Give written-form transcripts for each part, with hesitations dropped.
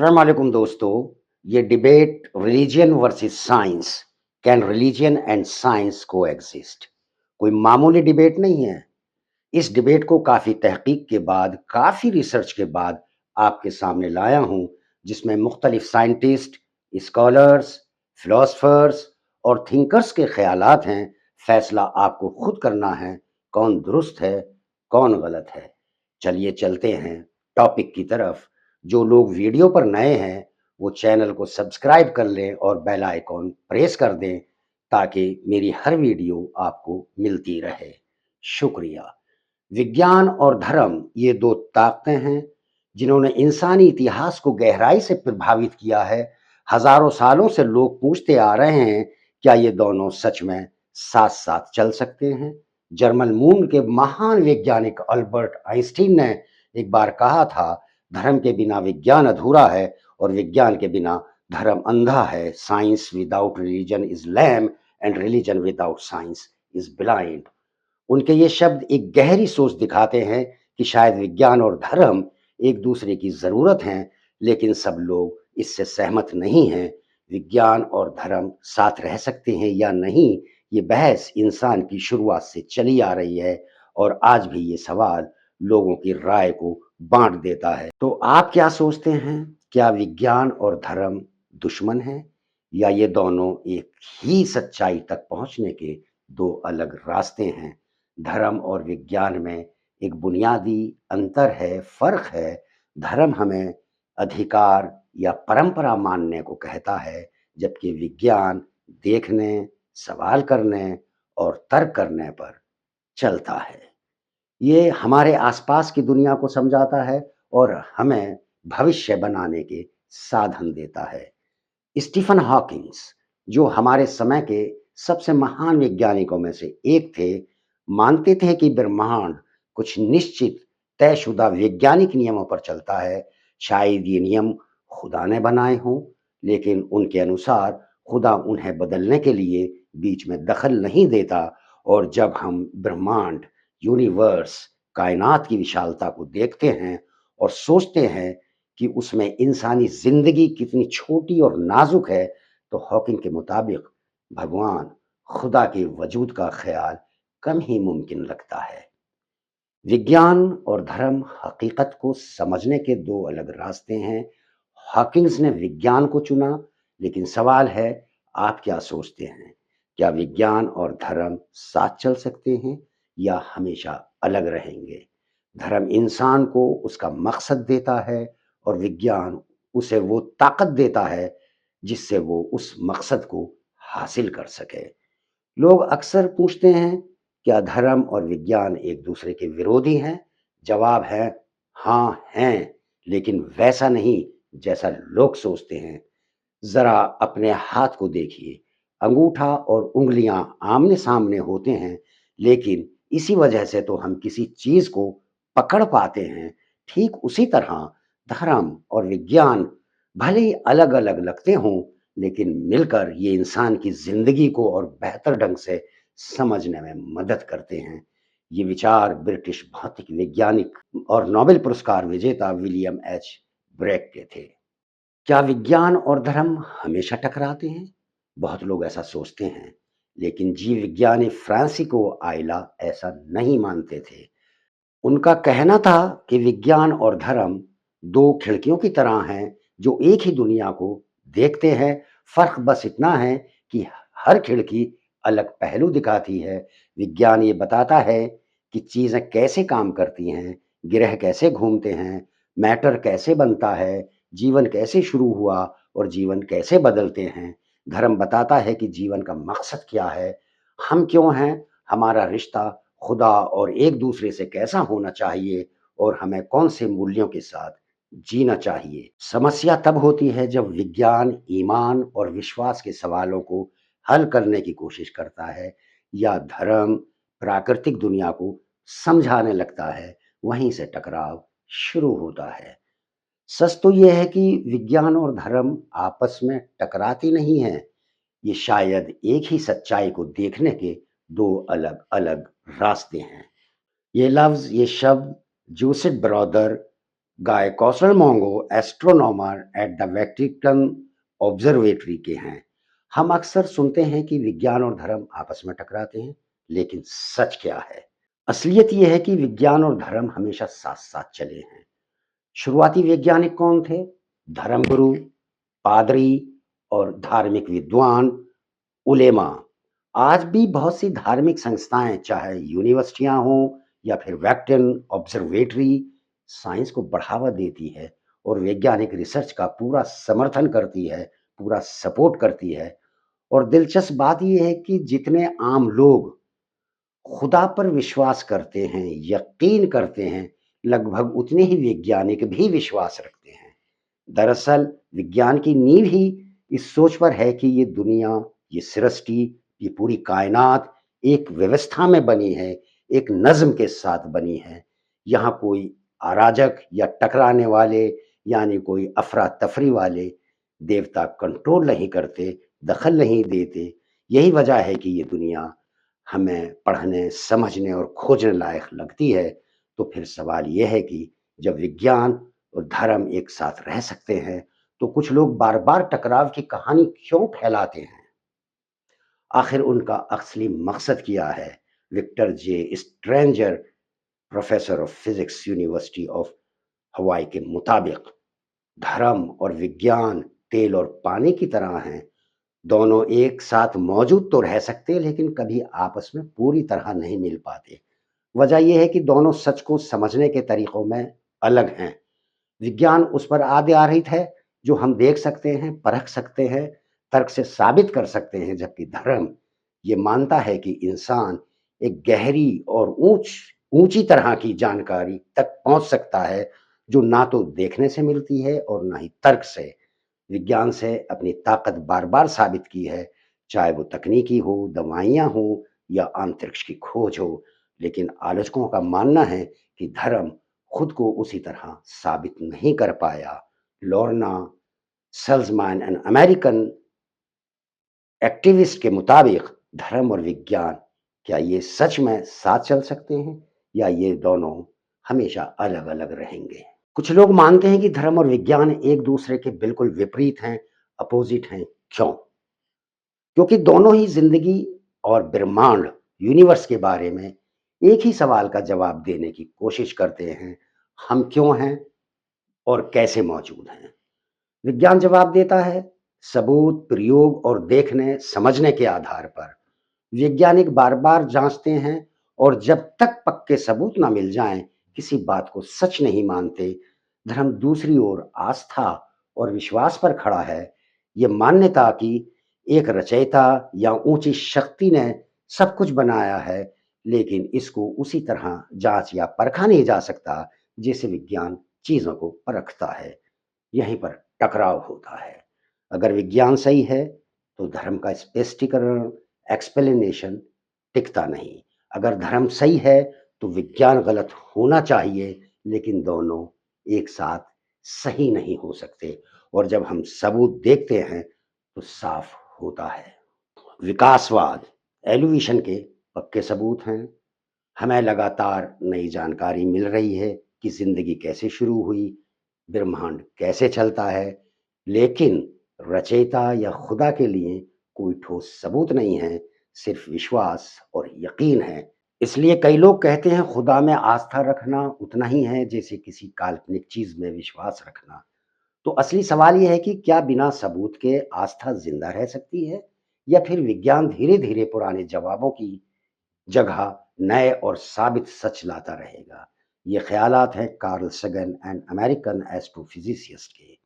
अस्सलाम वालेकुम दोस्तों। ये debate religion versus science, can religion and science coexist कोई मामूली डिबेट नहीं है। इस डिबेट को काफ़ी तहकीक के बाद, काफ़ी रिसर्च के बाद आपके सामने लाया हूँ, जिसमें मुख्तलिफ साइंटिस्ट, स्कॉलर्स, फिलोसफर्स और थिंकर्स के ख़यालात हैं। फ़ैसला आपको खुद करना है, कौन दुरुस्त है, कौन गलत है। चलिए चलते हैं टॉपिक की तरफ। जो लोग वीडियो पर नए हैं, वो चैनल को सब्सक्राइब कर लें और बेल आइकॉन प्रेस कर दें, ताकि मेरी हर वीडियो आपको मिलती रहे। शुक्रिया। विज्ञान और धर्म ये दो ताकतें हैं जिन्होंने इंसानी इतिहास को गहराई से प्रभावित किया है। हजारों सालों से लोग पूछते आ रहे हैं, क्या ये दोनों सच में साथ साथ चल सकते हैं। जर्मन मूल के महान वैज्ञानिक अल्बर्ट आइंस्टीन ने एक बार कहा था, धर्म के बिना विज्ञान अधूरा है और विज्ञान के बिना धर्म अंधा है। Science without religion is lame and religion without science is blind. उनके ये शब्द एक गहरी सोच दिखाते हैं कि शायद विज्ञान और धर्म एक दूसरे की ज़रूरत हैं, लेकिन सब लोग इससे सहमत नहीं हैं। विज्ञान और धर्म साथ रह सकते हैं या नहीं, ये बहस इंसान की शुरुआत से चली आ रही है और आज भी ये सवाल लोगों की राय को बांट देता है। तो आप क्या सोचते हैं? क्या विज्ञान और धर्म दुश्मन हैं या ये दोनों एक ही सच्चाई तक पहुंचने के दो अलग रास्ते हैं? धर्म और विज्ञान में एक बुनियादी अंतर है, फ़र्क है। धर्म हमें अधिकार या परंपरा मानने को कहता है, जबकि विज्ञान देखने, सवाल करने और तर्क करने पर चलता है। ये हमारे आसपास की दुनिया को समझाता है और हमें भविष्य बनाने के साधन देता है। स्टीफन हॉकिंग्स, जो हमारे समय के सबसे महान वैज्ञानिकों में से एक थे, मानते थे कि ब्रह्मांड कुछ निश्चित तयशुदा वैज्ञानिक नियमों पर चलता है। शायद ये नियम खुदा ने बनाए हों, लेकिन उनके अनुसार खुदा उन्हें बदलने के लिए बीच में दखल नहीं देता। और जब हम ब्रह्मांड, यूनिवर्स, कायनात की विशालता को देखते हैं और सोचते हैं कि उसमें इंसानी जिंदगी कितनी छोटी और नाजुक है, तो हॉकिंग के मुताबिक भगवान, खुदा के वजूद का ख्याल कम ही मुमकिन लगता है। विज्ञान और धर्म हकीकत को समझने के दो अलग रास्ते हैं। हॉकिंग्स ने विज्ञान को चुना, लेकिन सवाल है, आप क्या सोचते हैं? क्या विज्ञान और धर्म साथ चल सकते हैं या हमेशा अलग रहेंगे? धर्म इंसान को उसका मकसद देता है और विज्ञान उसे वो ताकत देता है जिससे वो उस मकसद को हासिल कर सके। लोग अक्सर पूछते हैं, क्या धर्म और विज्ञान एक दूसरे के विरोधी हैं? जवाब है, हाँ हैं, लेकिन वैसा नहीं जैसा लोग सोचते हैं। जरा अपने हाथ को देखिए। अंगूठा और उंगलियां आमने सामने होते हैं, लेकिन इसी वजह से तो हम किसी चीज को पकड़ पाते हैं। ठीक उसी तरह धर्म और विज्ञान भले ही अलग अलग लगते हों, लेकिन मिलकर ये इंसान की जिंदगी को और बेहतर ढंग से समझने में मदद करते हैं। ये विचार ब्रिटिश भौतिक वैज्ञानिक और नोबेल पुरस्कार विजेता विलियम एच ब्रेक के थे। क्या विज्ञान और धर्म हमेशा टकराते हैं? बहुत लोग ऐसा सोचते हैं, लेकिन जीव विज्ञानी फ्रांसिको आइला ऐसा नहीं मानते थे। उनका कहना था कि विज्ञान और धर्म दो खिड़कियों की तरह हैं, जो एक ही दुनिया को देखते हैं। फर्क बस इतना है कि हर खिड़की अलग पहलू दिखाती है। विज्ञान ये बताता है कि चीज़ें कैसे काम करती हैं, ग्रह कैसे घूमते हैं, मैटर कैसे बनता है, जीवन कैसे शुरू हुआ और जीवन कैसे बदलते हैं। धर्म बताता है कि जीवन का मकसद क्या है, हम क्यों हैं, हमारा रिश्ता खुदा और एक दूसरे से कैसा होना चाहिए और हमें कौन से मूल्यों के साथ जीना चाहिए। समस्या तब होती है जब विज्ञान ईमान और विश्वास के सवालों को हल करने की कोशिश करता है या धर्म प्राकृतिक दुनिया को समझाने लगता है। वहीं से टकराव शुरू होता है। सच तो यह है कि विज्ञान और धर्म आपस में टकराती नहीं हैं। ये शायद एक ही सच्चाई को देखने के दो अलग अलग रास्ते हैं। ये लफ्ज़, ये शब्द Joseph brother guy Kaushal Mongo astronomer at the Vatican observatory के हैं। हम अक्सर सुनते हैं कि विज्ञान और धर्म आपस में टकराते हैं, लेकिन सच क्या है? असलियत यह है कि विज्ञान और धर्म हमेशा साथ-साथ चले हैं। शुरुआती वैज्ञानिक कौन थे? धर्मगुरु, पादरी और धार्मिक विद्वान, उलेमा। आज भी बहुत सी धार्मिक संस्थाएं, चाहे यूनिवर्सिटियां हों या फिर वैक्टन ऑब्जर्वेटरी, साइंस को बढ़ावा देती है और वैज्ञानिक रिसर्च का पूरा समर्थन करती है, पूरा सपोर्ट करती है। और दिलचस्प बात यह है कि जितने आम लोग खुदा पर विश्वास करते हैं, यकीन करते हैं, लगभग उतने ही वैज्ञानिक भी विश्वास रखते हैं। दरअसल विज्ञान की नींव ही इस सोच पर है कि ये दुनिया, ये सृष्टि, ये पूरी कायनात एक व्यवस्था में बनी है, एक नज़्म के साथ बनी है। यहाँ कोई अराजक या टकराने वाले, यानी कोई अफरा-तफरी वाले देवता कंट्रोल नहीं करते, दखल नहीं देते। यही वजह है कि ये दुनिया हमें पढ़ने, समझने और खोजने लायक लगती है। तो फिर सवाल ये है कि जब विज्ञान और धर्म एक साथ रह सकते हैं, तो कुछ लोग बार-बार टकराव की कहानी क्यों फैलाते हैं? आखिर उनका असली मकसद क्या है? Victor J Stenger, professor of physics, university of Hawaii के मुताबिक धर्म और विज्ञान तेल और पानी की तरह हैं। दोनों एक साथ मौजूद तो रह सकते हैं, लेकिन कभी आपस में पूरी तरह नहीं मिल पाते। वजह यह है कि दोनों सच को समझने के तरीकों में अलग हैं। विज्ञान उस पर आधारित है जो हम देख सकते हैं, परख सकते हैं, तर्क से साबित कर सकते हैं, जबकि धर्म ये मानता है कि इंसान एक गहरी और ऊंची तरह की जानकारी तक पहुंच सकता है, जो ना तो देखने से मिलती है और ना ही तर्क से। विज्ञान से अपनी ताकत बार-बार साबित की है, चाहे वो तकनीकी हो, दवाइयाँ हो या अंतरिक्ष की खोज हो। लेकिन आलोचकों का मानना है कि धर्म खुद को उसी तरह साबित नहीं कर पाया। लॉर्ना सेल्ज़मैन, एन अमेरिकन एक्टिविस्ट के मुताबिक धर्म और विज्ञान, क्या ये सच में साथ चल सकते हैं या ये दोनों हमेशा अलग-अलग रहेंगे? कुछ लोग मानते हैं कि धर्म और विज्ञान एक दूसरे के बिल्कुल विपरीत हैं, अपोजिट हैं। क्यों? क्योंकि दोनों ही जिंदगी और ब्रह्मांड, यूनिवर्स के बारे में एक ही सवाल का जवाब देने की कोशिश करते हैं। हम क्यों हैं और कैसे मौजूद हैं? विज्ञान जवाब देता है सबूत, प्रयोग और देखने समझने के आधार पर। वैज्ञानिक बार-बार जांचते हैं और जब तक पक्के सबूत ना मिल जाएं, किसी बात को सच नहीं मानते। धर्म दूसरी ओर आस्था और विश्वास पर खड़ा है। ये मान्यता कि एक रचयिता या ऊंची शक्ति ने सब कुछ बनाया है, लेकिन इसको उसी तरह जांच या परखा नहीं जा सकता जैसे विज्ञान चीजों को परखता है। यहीं पर टकराव होता है। अगर विज्ञान सही है, तो धर्म का स्पष्टीकरण, एक्सप्लेनेशन टिकता नहीं। अगर धर्म सही है, तो विज्ञान गलत होना चाहिए, लेकिन दोनों एक साथ सही नहीं हो सकते। और जब हम सबूत देखते हैं, तो साफ होता है। विकासवाद, एवोल्यूशन के पक्के सबूत हैं। हमें लगातार नई जानकारी मिल रही है कि जिंदगी कैसे शुरू हुई, ब्रह्मांड कैसे चलता है, लेकिन रचयिता या खुदा के लिए कोई ठोस सबूत नहीं है, सिर्फ विश्वास और यकीन है। इसलिए कई लोग कहते हैं खुदा में आस्था रखना उतना ही है जैसे किसी काल्पनिक चीज में विश्वास रखना। तो असली सवाल ये है कि क्या बिना सबूत के आस्था जिंदा रह सकती है, या फिर विज्ञान धीरे धीरे पुराने जवाबों की जगह नए और साबित सच लाता रहेगा? ये ख्यालात हैं कार्ल सगन एंड अमेरिकन एस्ट्रोफिजिसिस्ट के।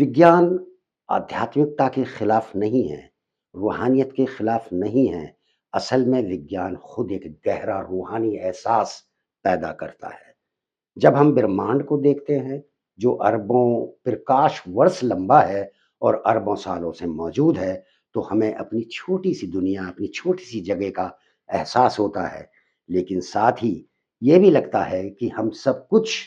विज्ञान आध्यात्मिकता के खिलाफ नहीं है, रूहानियत के खिलाफ नहीं है। असल में विज्ञान खुद एक गहरा रूहानी एहसास पैदा करता है। जब हम ब्रह्मांड को देखते हैं, जो अरबों प्रकाश वर्ष लंबा है और अरबों सालों से मौजूद है, तो हमें अपनी छोटी सी दुनिया, अपनी छोटी सी जगह का एहसास होता है। लेकिन साथ ही ये भी लगता है कि हम सब कुछ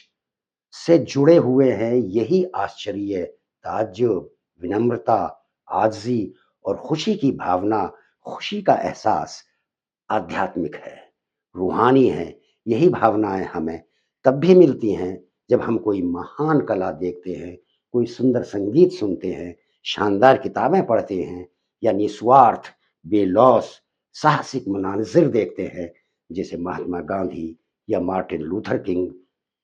से जुड़े हुए हैं। यही आश्चर्य, ताज्जुब, विनम्रता, आजिज़ी और खुशी की भावना, खुशी का एहसास आध्यात्मिक है, रूहानी है। यही भावनाएँ हमें तब भी मिलती हैं जब हम कोई महान कला देखते हैं, कोई सुंदर संगीत सुनते हैं, शानदार किताबें पढ़ते हैं या निस्वार्थ, बेलौस, साहसिक मनाज़िर देखते हैं, जैसे महात्मा गांधी या मार्टिन लूथर किंग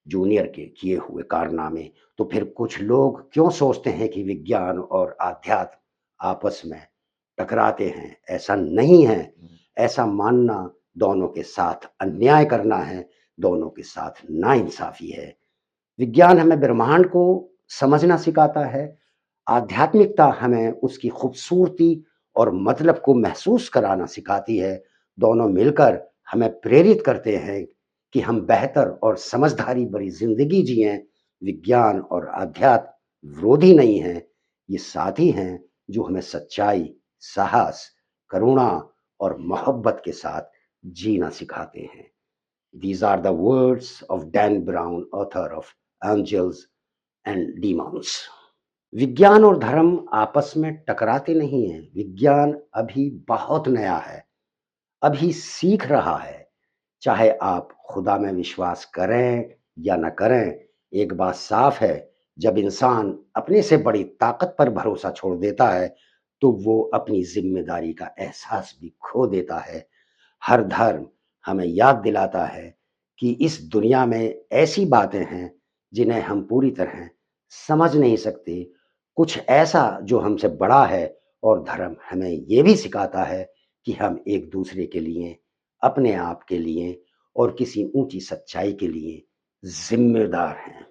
जूनियर के किए हुए कारनामे, तो फिर कुछ लोग क्यों सोचते हैं कि विज्ञान और आध्यात्म आपस में टकराते हैं? ऐसा नहीं है। ऐसा मानना दोनों के साथ अन्याय करना है, दोनों के साथ नाइंसाफ़ी है। विज्ञान हमें ब्रह्मांड को समझना सिखाता है, आध्यात्मिकता हमें उसकी खूबसूरती और मतलब को महसूस कराना सिखाती है। दोनों मिलकर हमें प्रेरित करते हैं कि हम बेहतर और समझदारी भरी ज़िंदगी जिएँ। विज्ञान और अध्यात्म विरोधी नहीं हैं, ये साथी हैं जो हमें सच्चाई, साहस, करुणा और मोहब्बत के साथ जीना सिखाते हैं। These are the words of Dan Brown, author of Angels and Demons. विज्ञान और धर्म आपस में टकराते नहीं हैं। विज्ञान अभी बहुत नया है, अभी सीख रहा है। चाहे आप खुदा में विश्वास करें या न करें, एक बात साफ है, जब इंसान अपने से बड़ी ताकत पर भरोसा छोड़ देता है, तो वो अपनी ज़िम्मेदारी का एहसास भी खो देता है। हर धर्म हमें याद दिलाता है कि इस दुनिया में ऐसी बातें हैं जिन्हें हम पूरी तरह समझ नहीं सकते, कुछ ऐसा जो हमसे बड़ा है, और धर्म हमें ये भी सिखाता है कि हम एक दूसरे के लिए, अपने आप के लिए और किसी ऊंची सच्चाई के लिए जिम्मेदार हैं।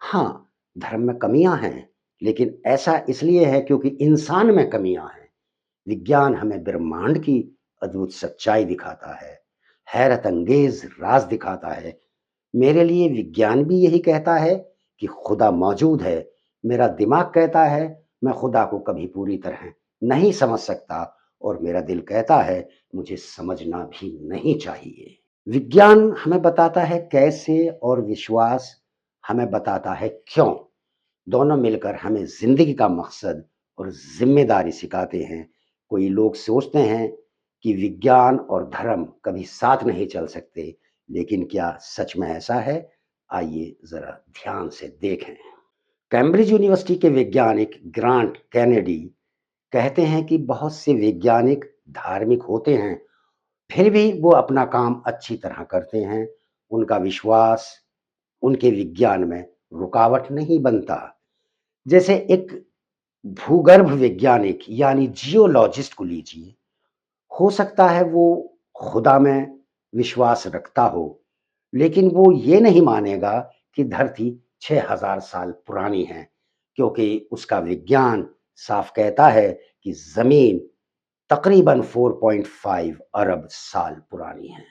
हाँ, धर्म में कमियां हैं, लेकिन ऐसा इसलिए है क्योंकि इंसान में कमियां हैं। विज्ञान हमें ब्रह्मांड की अद्भुत सच्चाई दिखाता है, हैरत अंगेज राज दिखाता है। मेरे लिए विज्ञान भी यही कहता है कि खुदा मौजूद है। मेरा दिमाग कहता है मैं खुदा को कभी पूरी तरह नहीं समझ सकता, और मेरा दिल कहता है मुझे समझना भी नहीं चाहिए। विज्ञान हमें बताता है कैसे, और विश्वास हमें बताता है क्यों। दोनों मिलकर हमें ज़िंदगी का मकसद और ज़िम्मेदारी सिखाते हैं। कोई लोग सोचते हैं कि विज्ञान और धर्म कभी साथ नहीं चल सकते, लेकिन क्या सच में ऐसा है? आइए ज़रा ध्यान से देखें। कैम्ब्रिज यूनिवर्सिटी के वैज्ञानिक ग्रांट कैनेडी कहते हैं कि बहुत से वैज्ञानिक धार्मिक होते हैं, फिर भी वो अपना काम अच्छी तरह करते हैं। उनका विश्वास उनके विज्ञान में रुकावट नहीं बनता। जैसे एक भूगर्भ वैज्ञानिक यानी जियोलॉजिस्ट को लीजिए, हो सकता है वो खुदा में विश्वास रखता हो, लेकिन वो ये नहीं मानेगा कि धरती 6000 साल पुरानी है, क्योंकि उसका विज्ञान साफ कहता है कि ज़मीन तकरीबन 4.5 अरब साल पुरानी है।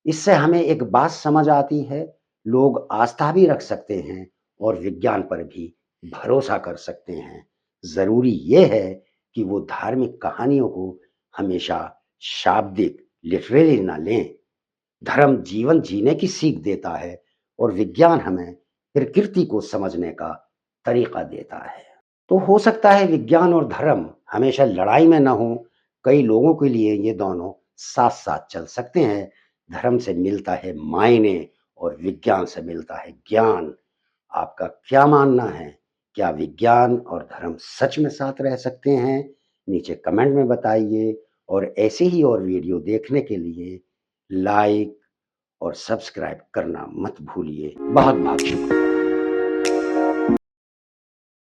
इससे हमें एक बात समझ आती है, लोग आस्था भी रख सकते हैं और विज्ञान पर भी भरोसा कर सकते हैं। ज़रूरी ये है कि वो धार्मिक कहानियों को हमेशा शाब्दिक लिटरेरी ना लें। धर्म जीवन जीने की सीख देता है, और विज्ञान हमें प्रकृति को समझने का तरीका देता है। तो हो सकता है विज्ञान और धर्म हमेशा लड़ाई में ना हो, कई लोगों के लिए ये दोनों साथ-साथ चल सकते हैं। धर्म से मिलता है मायने और विज्ञान से मिलता है ज्ञान। आपका क्या मानना है? क्या विज्ञान और धर्म सच में साथ रह सकते हैं? नीचे कमेंट में बताइए, और ऐसे ही और वीडियो देखने के लिए लाइक और सब्सक्राइब करना मत भूलिए। बहुत-बहुत शुक्रिया।